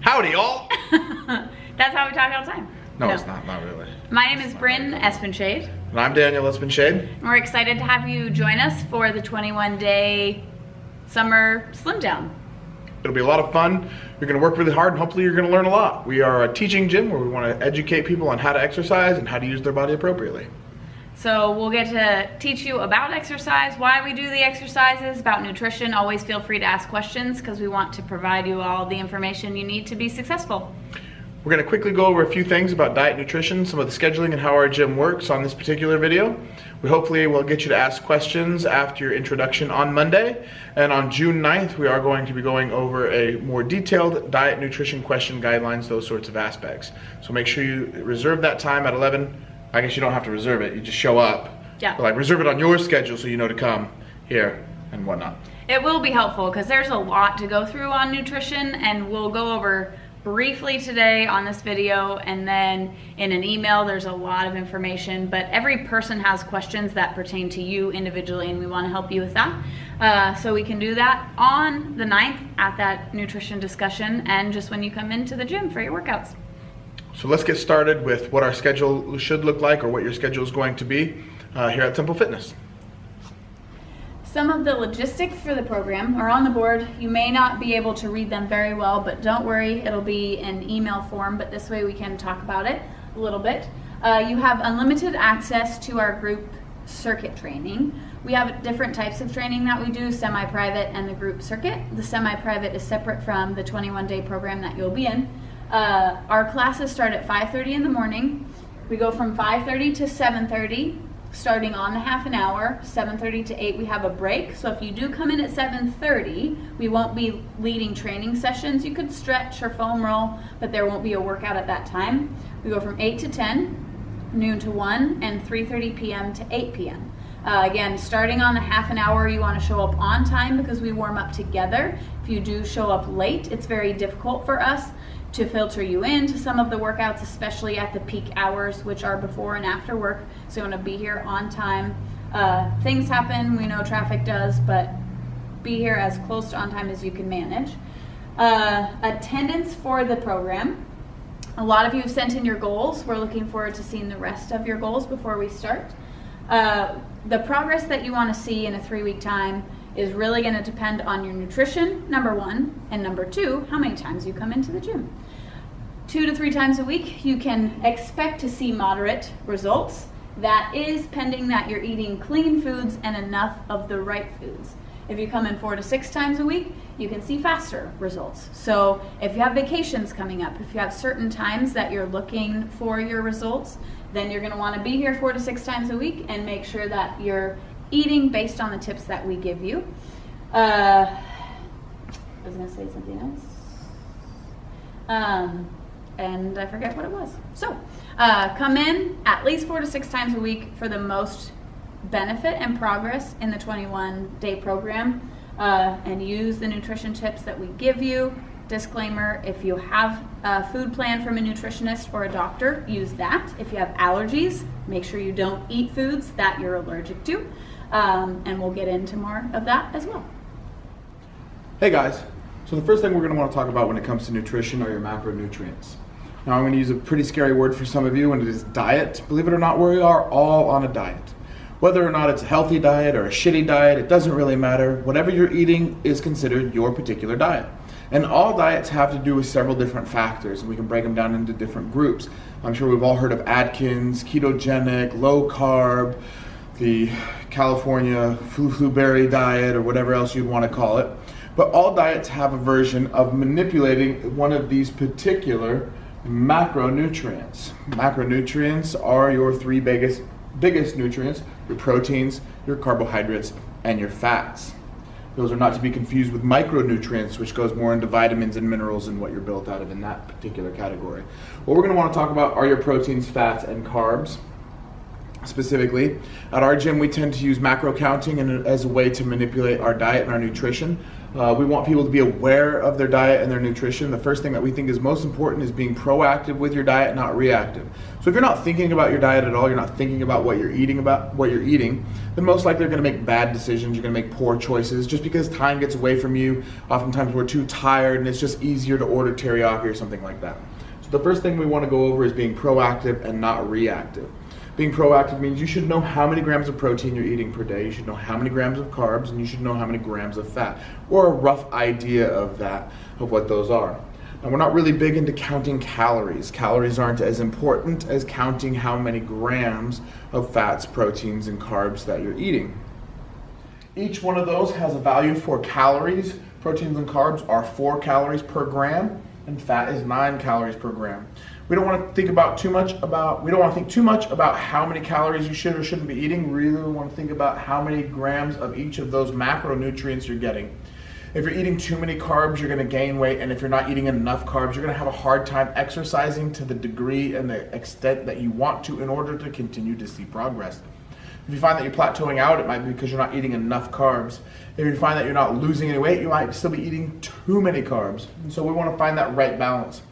Howdy, y'all. That's how we talk all the time. No, it's not really. My name is Bryn Espenshade. And I'm Daniel Espenshade. We're excited to have you join us for the 21-day summer slim down. It'll be a lot of fun. You're gonna work really hard and hopefully you're gonna learn a lot. We are a teaching gym where we wanna educate people on how to exercise and how to use their body appropriately. So we'll get to teach you about exercise, why we do the exercises, about nutrition. Always feel free to ask questions because we want to provide you all the information you need to be successful. We're gonna quickly go over a few things about diet and nutrition, some of the scheduling and how our gym works on this particular video. We hopefully will get you to ask questions after your introduction on Monday. And on June 9th, we are going to be going over a more detailed diet, nutrition, question guidelines, those sorts of aspects. So make sure you reserve that time at 11. I guess you don't have to reserve it, you just show up. Yeah. But like reserve it on your schedule so you know to come here and whatnot. It will be helpful because there's a lot to go through on nutrition, and we'll go over briefly today on this video, and then in an email there's a lot of information, but every person has questions that pertain to you individually and we want to help you with that. So we can do that on the 9th at that nutrition discussion and just when you come into the gym for your workouts. So let's get started with what our schedule should look like, or what your schedule is going to be here at Simple Fitness. Some of the logistics for the program are on the board. You may not be able to read them very well, but don't worry, it'll be in email form, but this way we can talk about it a little bit. You have unlimited access to our group circuit training. We have different types of training that we do, semi-private and the group circuit. The semi-private is separate from the 21-day program that you'll be in. Our classes start at 5:30 in the morning. We go from 5:30 to 7:30, starting on the half an hour. 7:30 to 8 we have a break. So if you do come in at 7:30, we won't be leading training sessions. You could stretch or foam roll, but there won't be a workout at that time. We go from 8 to 10, noon to 1, and 3:30 p.m. to 8 p.m. Again, starting on the half an hour, you want to show up on time because we warm up together. If you do show up late, it's very difficult for us to filter you into some of the workouts, especially at the peak hours, which are before and after work. So you want to be here on time. Things happen, we know traffic does, but be here as close to on time as you can manage. Attendance for the program. A lot of you have sent in your goals. We're looking forward to seeing the rest of your goals before we start. The progress that you want to see in a 3-week time is really going to depend on your nutrition, number one, and number two, how many times you come into the gym. 2 to 3 times a week, you can expect to see moderate results. That is pending that you're eating clean foods and enough of the right foods. If you come in 4 to 6 times a week, you can see faster results. So if you have vacations coming up, if you have certain times that you're looking for your results, then you're going to want to be here 4 to 6 times a week and make sure that you're eating based on the tips that we give you. I was going to say something else. And I forget what it was. So come in at least 4 to 6 times a week for the most benefit and progress in the 21-day program, and use the nutrition tips that we give you. Disclaimer, if you have a food plan from a nutritionist or a doctor, use that. If you have allergies, make sure you don't eat foods that you're allergic to. And we'll get into more of that as well. Hey guys, so the first thing we're going to want to talk about when it comes to nutrition are your macronutrients. Now I'm going to use a pretty scary word for some of you, and it is diet. Believe it or not, we are all on a diet. Whether or not it's a healthy diet or a shitty diet, it doesn't really matter. Whatever you're eating is considered your particular diet. And all diets have to do with several different factors, and we can break them down into different groups. I'm sure we've all heard of Atkins, ketogenic, low carb, the California flu-berry diet, or whatever else you'd want to call it. But all diets have a version of manipulating one of these particular macronutrients. Macronutrients are your 3 biggest nutrients: your proteins, your carbohydrates, and your fats. Those are not to be confused with micronutrients, which goes more into vitamins and minerals and what you're built out of in that particular category. What we're going to want to talk about are your proteins, fats, and carbs. Specifically, at our gym, we tend to use macro counting as a way to manipulate our diet and our nutrition. We want people to be aware of their diet and their nutrition. The first thing that we think is most important is being proactive with your diet, not reactive. So if you're not thinking about your diet at all, you're not thinking about what you're eating, then most likely you're going to make bad decisions. You're going to make poor choices just because time gets away from you. Oftentimes we're too tired and it's just easier to order teriyaki or something like that. So the first thing we want to go over is being proactive and not reactive. Being proactive means you should know how many grams of protein you're eating per day, you should know how many grams of carbs, and you should know how many grams of fat, or a rough idea of that, of what those are. Now, we're not really big into counting calories. Calories aren't as important as counting how many grams of fats, proteins, and carbs that you're eating. Each one of those has a value for calories. Proteins and carbs are 4 calories per gram, and fat is 9 calories per gram. We don't want to think too much about how many calories you should or shouldn't be eating. Really, we want to think about how many grams of each of those macronutrients you're getting. If you're eating too many carbs, you're going to gain weight, and if you're not eating enough carbs, you're going to have a hard time exercising to the degree and the extent that you want to in order to continue to see progress. If you find that you're plateauing out, it might be because you're not eating enough carbs. If you find that you're not losing any weight, you might still be eating too many carbs. And so we want to find that right balance.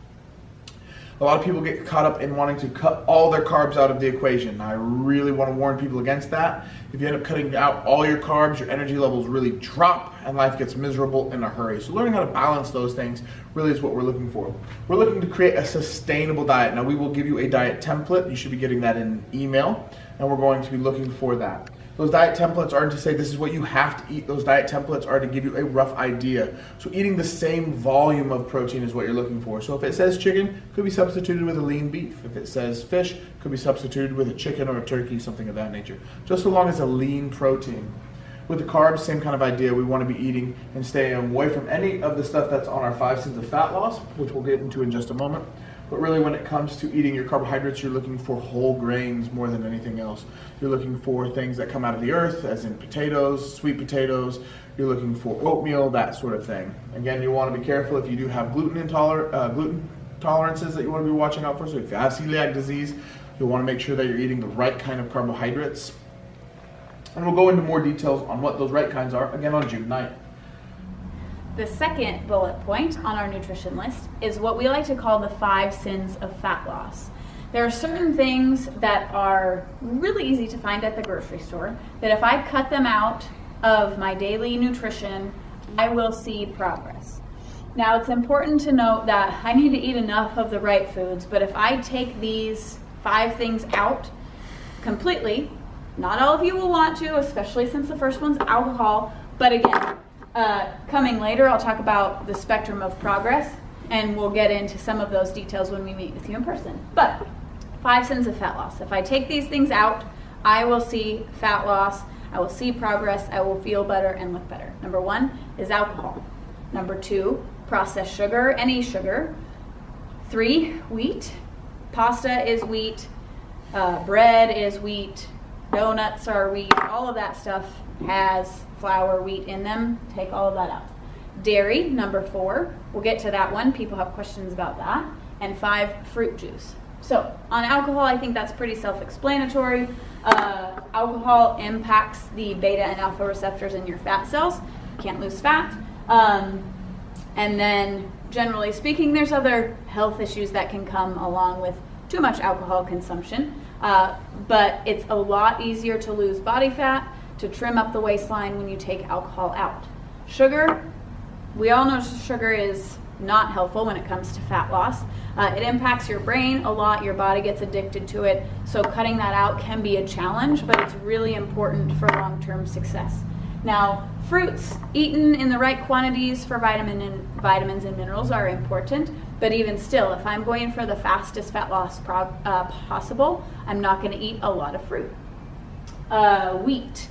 A lot of people get caught up in wanting to cut all their carbs out of the equation. I really want to warn people against that. If you end up cutting out all your carbs, your energy levels really drop and life gets miserable in a hurry. So learning how to balance those things really is what we're looking for. We're looking to create a sustainable diet. Now, we will give you a diet template. You should be getting that in an email, and we're going to be looking for that. Those diet templates aren't to say this is what you have to eat. Those diet templates are to give you a rough idea. So eating the same volume of protein is what you're looking for. So if it says chicken, it could be substituted with a lean beef. If it says fish, it could be substituted with a chicken or a turkey, something of that nature. Just so long as a lean protein. With the carbs, same kind of idea. We want to be eating and staying away from any of the stuff that's on our 5 sins of fat loss, which we'll get into in just a moment. But really, when it comes to eating your carbohydrates, you're looking for whole grains more than anything else. You're looking for things that come out of the earth, as in potatoes, sweet potatoes. You're looking for oatmeal, that sort of thing. Again, you want to be careful if you do have gluten tolerances that you want to be watching out for. So if you have celiac disease, you'll want to make sure that you're eating the right kind of carbohydrates. And we'll go into more details on what those right kinds are, again, on June 9th. The second bullet point on our nutrition list is what we like to call the 5 sins of fat loss. There are certain things that are really easy to find at the grocery store that if I cut them out of my daily nutrition, I will see progress. Now, it's important to note that I need to eat enough of the right foods, but if I take these 5 things out completely, not all of you will want to, especially since the first one's alcohol, but again, coming later, I'll talk about the spectrum of progress, and we'll get into some of those details when we meet with you in person. But 5 sins of fat loss. If I take these things out, I will see fat loss, I will see progress, I will feel better and look better. Number 1 is alcohol. Number 2, processed sugar, any sugar. 3, wheat. Pasta is wheat. Bread is wheat. Donuts are wheat. All of that stuff has flour, wheat in them. Take all of that out. Dairy, number 4. We'll get to that one. People have questions about that. And 5, fruit juice. So on alcohol, I think that's pretty self-explanatory. Alcohol impacts the beta and alpha receptors in your fat cells. Can't lose fat. And then generally speaking, there's other health issues that can come along with too much alcohol consumption. But it's a lot easier to lose body fat, to trim up the waistline when you take alcohol out. Sugar, we all know sugar is not helpful when it comes to fat loss. It impacts your brain a lot, your body gets addicted to it, so cutting that out can be a challenge, but it's really important for long-term success. Now, fruits eaten in the right quantities for vitamins and minerals are important, but even still, if I'm going for the fastest fat loss possible, I'm not going to eat a lot of fruit. Wheat.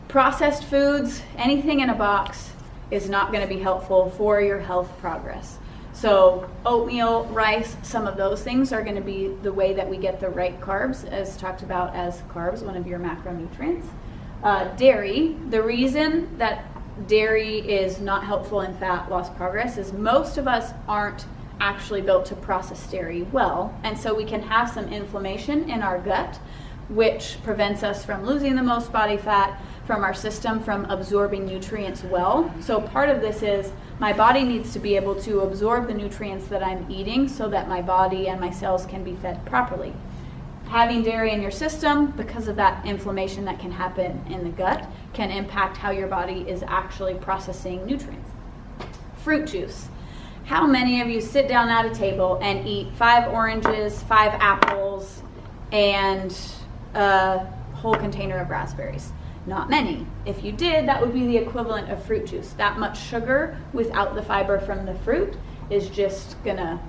Processed foods, anything in a box is not going to be helpful for your health progress. So oatmeal, rice, some of those things are going to be the way that we get the right carbs, as talked about as carbs, one of your macronutrients. Dairy, the reason that dairy is not helpful in fat loss progress is most of us aren't actually built to process dairy well, and so we can have some inflammation in our gut. which prevents us from losing the most body fat, from our system from absorbing nutrients well. So part of this is my body needs to be able to absorb the nutrients that I'm eating so that my body and my cells can be fed properly. Having dairy in your system, because of that inflammation that can happen in the gut, can impact how your body is actually processing nutrients. Fruit juice. How many of you sit down at a table and eat 5 oranges, 5 apples, and a whole container of raspberries? Not many. If you did, that would be the equivalent of fruit juice. That much sugar without the fiber from the fruit is just gonna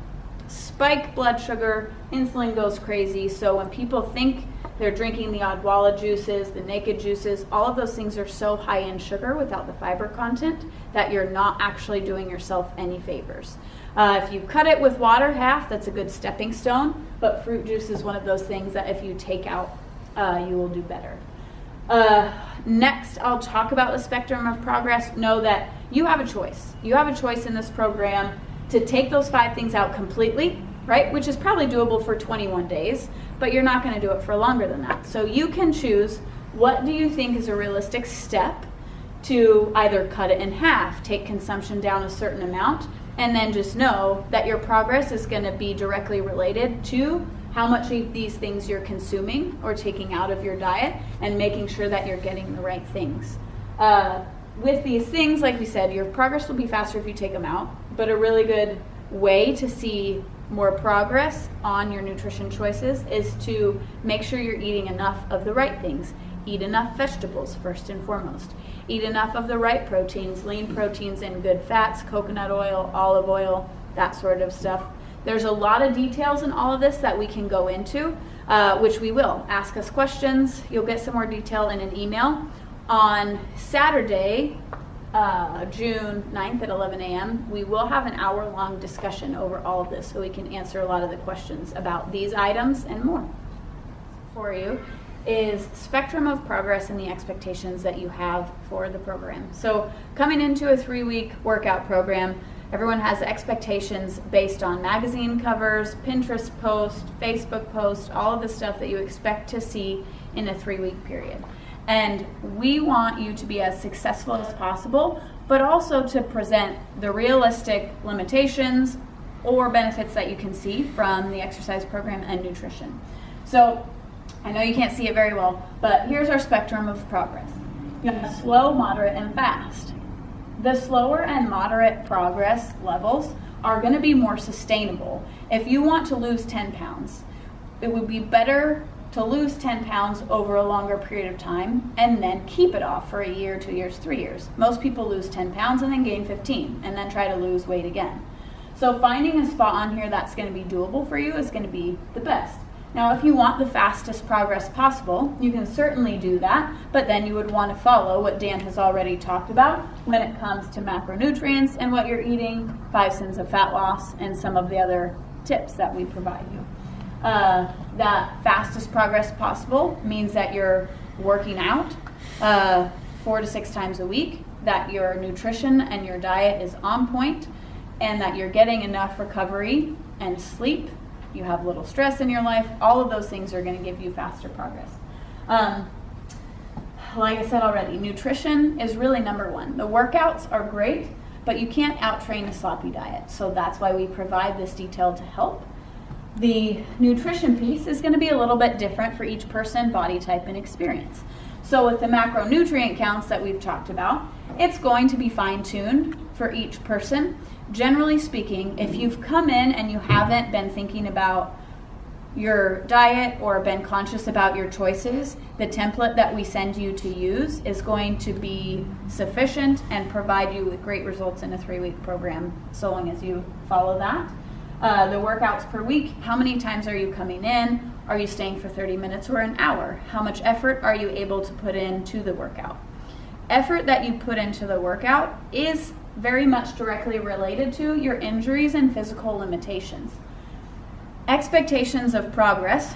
spike blood sugar, insulin goes crazy. So when people think they're drinking the Odwalla juices, the naked juices, all of those things are so high in sugar without the fiber content that you're not actually doing yourself any favors. If you cut it with water half, that's a good stepping stone, but fruit juice is one of those things that if you take out, you will do better. Next, I'll talk about the spectrum of progress. Know that you have a choice. You have a choice in this program to take those 5 things out completely, right? Which is probably doable for 21 days, but you're not going to do it for longer than that. So you can choose, what do you think is a realistic step to either cut it in half, take consumption down a certain amount, and then just know that your progress is going to be directly related to how much of these things you're consuming or taking out of your diet, and making sure that you're getting the right things. With these things, like we said, your progress will be faster if you take them out, but a really good way to see more progress on your nutrition choices is to make sure you're eating enough of the right things. Eat enough vegetables, first and foremost. Eat enough of the right proteins, lean proteins and good fats, coconut oil, olive oil, that sort of stuff. There's a lot of details in all of this that we can go into, which we will. Ask us questions. You'll get some more detail in an email. On Saturday, June 9th at 11 a.m., we will have an hour-long discussion over all of this so we can answer a lot of the questions about these items and more. For you is spectrum of progress and the expectations that you have for the program. So coming into a 3-week workout program, everyone has expectations based on magazine covers, Pinterest posts, Facebook posts, all of the stuff that you expect to see in a 3-week period. And we want you to be as successful as possible, but also to present the realistic limitations or benefits that you can see from the exercise program and nutrition. So I know you can't see it very well, but here's our spectrum of progress. You have slow, moderate, and fast. The slower and moderate progress levels are going to be more sustainable. If you want to lose 10 pounds, it would be better to lose 10 pounds over a longer period of time and then keep it off for a year, 2 years, 3 years. Most people lose 10 pounds and then gain 15 and then try to lose weight again. So finding a spot on here that's going to be doable for you is going to be the best. Now, if you want the fastest progress possible, you can certainly do that, but then you would want to follow what Dan has already talked about when it comes to macronutrients and what you're eating, 5 sins of fat loss, and some of the other tips that we provide you. That fastest progress possible means that you're working out 4 to 6 times a week, that your nutrition and your diet is on point, and that you're getting enough recovery and sleep. You have little stress in your life. All of those things are going to give you faster progress. Like I said already, nutrition is really number one. The workouts are great, but you can't out-train a sloppy diet. So that's why we provide this detail to help. The nutrition piece is going to be a little bit different for each person, body type, and experience. So with the macronutrient counts that we've talked about, it's going to be fine-tuned for each person. Generally speaking, if you've come in and you haven't been thinking about your diet or been conscious about your choices, the template that we send you to use is going to be sufficient and provide you with great results in a 3-week program, so long as you follow that. The workouts per week, how many times are you coming in? Are you staying for 30 minutes or an hour? How much effort are you able to put into the workout? Effort that you put into the workout is very much directly related to your injuries and physical limitations. Expectations of progress,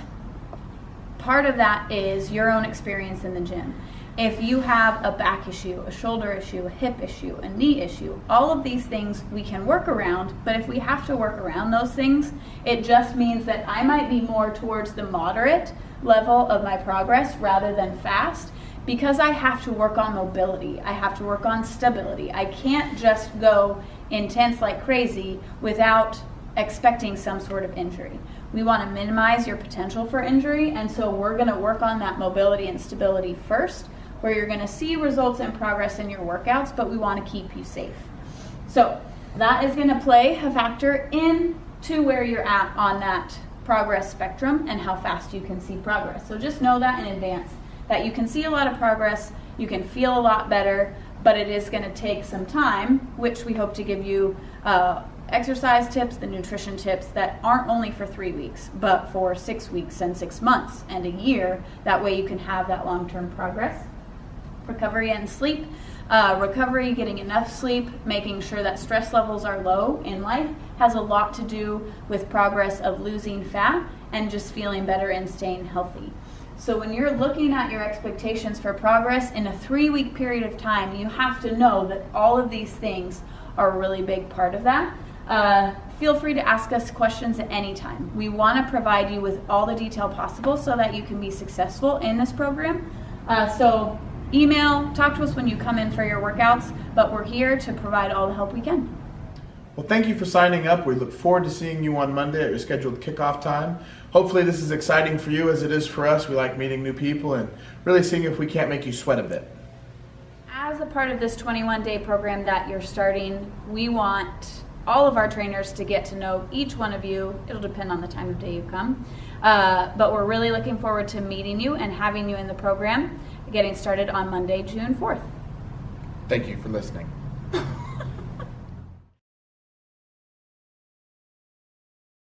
part of that is your own experience in the gym. If you have a back issue, a shoulder issue, a hip issue, a knee issue, all of these things we can work around, but if we have to work around those things, it just means that I might be more towards the moderate level of my progress rather than fast, because I have to work on mobility. I have to work on stability. I can't just go intense like crazy without expecting some sort of injury. We want to minimize your potential for injury, and so we're going to work on that mobility and stability first, where you're going to see results and progress in your workouts, but we want to keep you safe. So that is going to play a factor into where you're at on that progress spectrum and how fast you can see progress. So just know that in advance, that you can see a lot of progress, you can feel a lot better, but it is going to take some time, which we hope to give you exercise tips, the nutrition tips that aren't only for 3 weeks, but for 6 weeks and 6 months and a year. That way you can have that long-term progress. Recovery and sleep. Recovery, getting enough sleep, making sure that stress levels are low in life has a lot to do with progress of losing fat and just feeling better and staying healthy. So when you're looking at your expectations for progress in a 3-week period of time, you have to know that all of these things are a really big part of that. Feel free to ask us questions at any time. We want to provide you with all the detail possible so that you can be successful in this program. So email, talk to us when you come in for your workouts, but we're here to provide all the help we can. Well, thank you for signing up. We look forward to seeing you on Monday at your scheduled kickoff time. Hopefully this is exciting for you as it is for us. We like meeting new people and really seeing if we can't make you sweat a bit. As a part of this 21-day program that you're starting, we want all of our trainers to get to know each one of you. It'll depend on the time of day you come. But we're really looking forward to meeting you and having you in the program, getting started on Monday, June 4th. Thank you for listening.